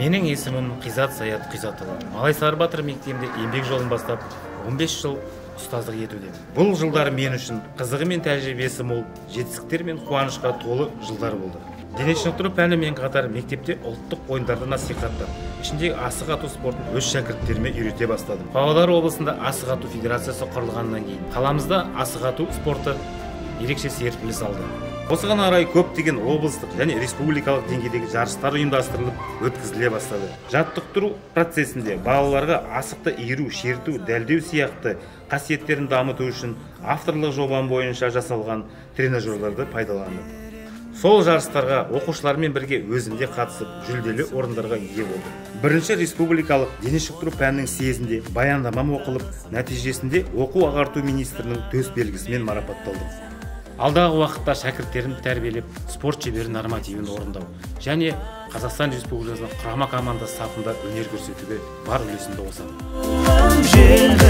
Менің есімім Қизат Саят Қизатұлы. Малай Сарыбатыр мектебінде еңбек жолын бастап 15 жыл ұстаздық етудемін. Бұл жылдар мен үшін қызығы мен тәжірибесі мол, жетістіктер мен қуанышқа толы жылдар болды. Дене шынықтыру пәнімен қатар мектепте ұлттық ойындарды насихаттап, ішіндегі асық ату спортын өз шәкірттеріме үйрете бастадым. Павлодар облысында асық ату федерациясы құрылғаннан кейін қаламызда асық ату спорты ерекше серпіліс алды. Осыған орай көптеген облыстық және республикалық деңгейдегі жарыстар ұйымдастырылып, өткізіле бастады. Жаттықтыру процесінде балаларға асықты иіру, шерту, дәлдеу сияқты қасиеттерін дамыту үшін авторлық жобам бойынша жасалған тренажерларды пайдаланды. Сол жарыстарға оқушылармен бірге өзім де қатысып, жүлделі орындарға ие болдым. Бірінші республикалық дене шынықтыру пәнінің съезінде баяндамам оқылып, нәтижесінде оқу ағарту министрінің төс белгісімен марапатталдым. Алдағы уақытта шәкірттерін тәрбиелеп, спорт шебері нормативін орындау және Қазақстан Республикасының құрама командасы сапында өнер көрсетуге бар үлесімді қосамын.